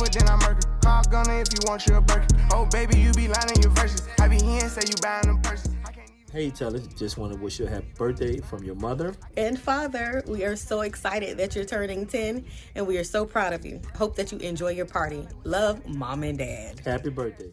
it, then I murder. Call gunner if you want you a Birkin. Oh, baby, you be lying in your verses. I be hearing say you buying them purses. Hey, Telys, just want to wish you a happy birthday from your mother and father. We are so excited that you're turning 10, and we are so proud of you. Hope that you enjoy your party. Love, Mom and Dad. Happy birthday.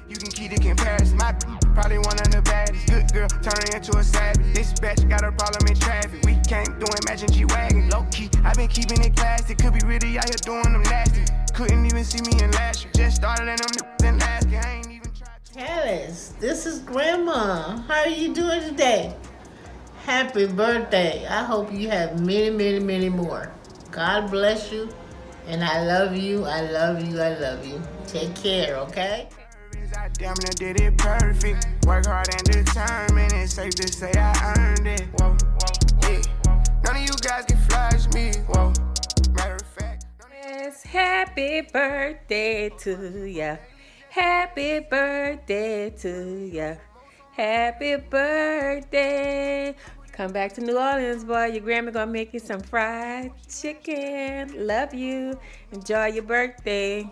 You can keep the comparison. My probably one of the baddest. Good girl, turning into a savage. This bitch got a problem in traffic. We can't do Imagine G-Wagon. Low key, I been keeping it classy. Could be really out here doing them nasty. Couldn't even see me in last year. Just started in them then last year. I ain't even tried to. Telys, this is Grandma. How are you doing today? Happy birthday. I hope you have many, many, many more. God bless you. And I love you. I love you. I love you. Take care, okay? I damn near did it perfect. Work hard and determined. It's safe to say I earned it. Whoa, yeah. None of you guys can flash me. Whoa. Matter of fact. Yes, happy birthday to ya. Happy birthday to ya. Happy birthday. Come back to New Orleans, boy. Your grandma gonna make you some fried chicken. Love you. Enjoy your birthday.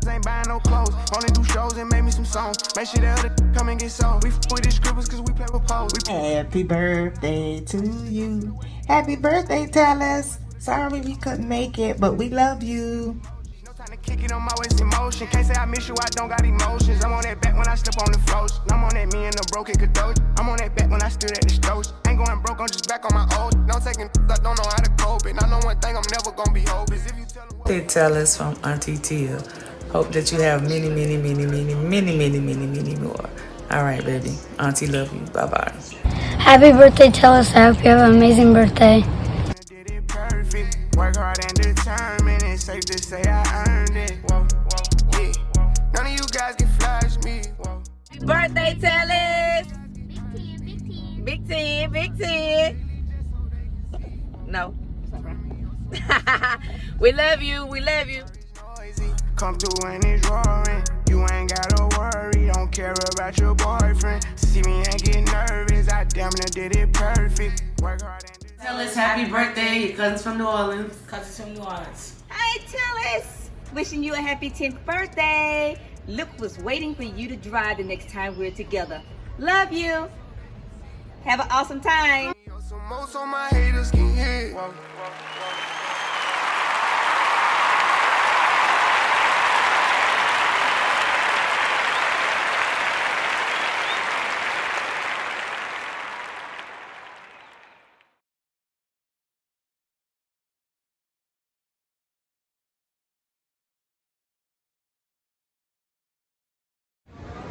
Ain't buying no clothes, only do shows and make me some songs. Make sure the other come and get sold. We with the scribbles cause we play with pose. Happy birthday to you. Happy birthday, Telys. Sorry we couldn't make it, but we love you. No time to kick it on my waist emotion. Can't say I miss you, I don't got emotions. I'm on that back when I step on the floors. I'm on that me and the broke it Kadosh. I'm on that back when I stood at the stores. Ain't going broke, I'm just back on my old. No taking, I don't know how to cope. And I know one thing I'm never gonna be hopeless. If you tell them. Hey, Telys from Auntie Tia. Hope that you have many, many, many, many, many, many, many, many more. All right, baby. Auntie love you. Bye-bye. Happy birthday, Telys. I hope you have an amazing birthday. Did it perfect. Work hard and determined. It's safe to say I earned it. Whoa, yeah. None of you guys can flash me. Whoa. Happy birthday, Telys. Big 10, big 10. No. We love you. We love you. Come through and it's roaring. You ain't gotta worry. Don't care about your boyfriend. See me and get nervous. I damn near did it perfect. Work hard and Telys, happy birthday. Your cousin's from New Orleans. Hi, Telys. Wishing you a happy 10th birthday. Luke was waiting for you to drive the next time we're together. Love you. Have an awesome time. So most of my haters can hit. Whoa.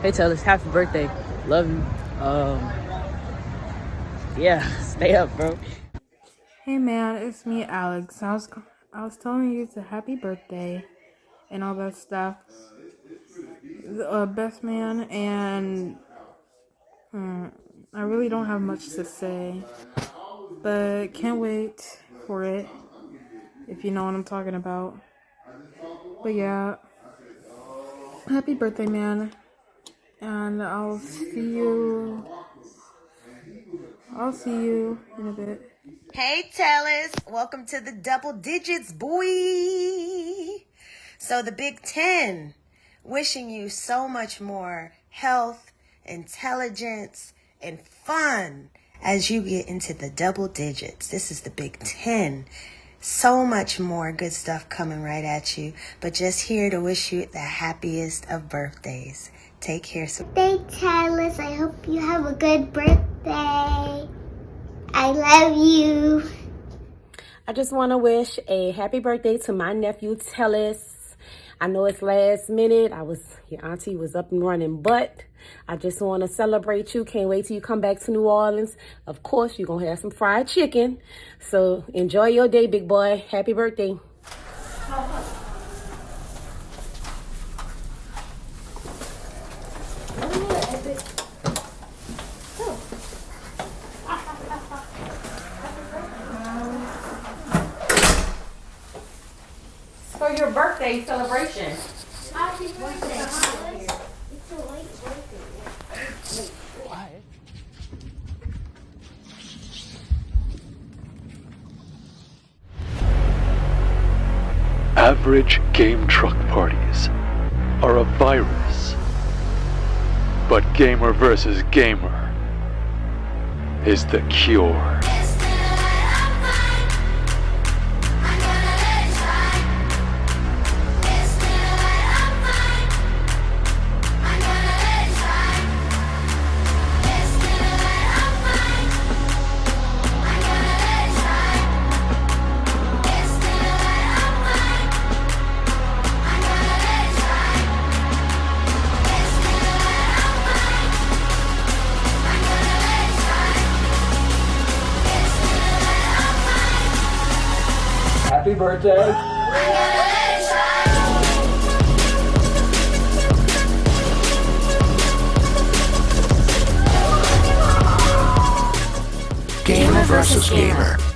Hey, Telys, happy birthday. Love you. Yeah, stay up, bro. Hey man, it's me, Alex. I was telling you it's a happy birthday and all that stuff. Best man, and I really don't have much to say, but can't wait for it, if you know what I'm talking about. But yeah, happy birthday, man, and I'll see you in a bit. Hey, Telys. Welcome to the double digits, boy. So the Big 10, wishing you so much more health, intelligence, and fun as you get into the double digits. This is the Big 10. So much more good stuff coming right at you. But just here to wish you the happiest of birthdays. Take care. Birthday, Telys. I hope you have a good birthday. I love you. I just want to wish a happy birthday to my nephew, Telys. I know it's last minute. Your auntie was up and running, but I just want to celebrate you. Can't wait till you come back to New Orleans. Of course, you're going to have some fried chicken. So enjoy your day, big boy. Happy birthday. For your birthday celebration. Happy birthday, Telys. It's a late birthday. Average GameTruck parties are a virus, but gamer versus gamer is the cure. Happy birthday. Gamer versus gamer.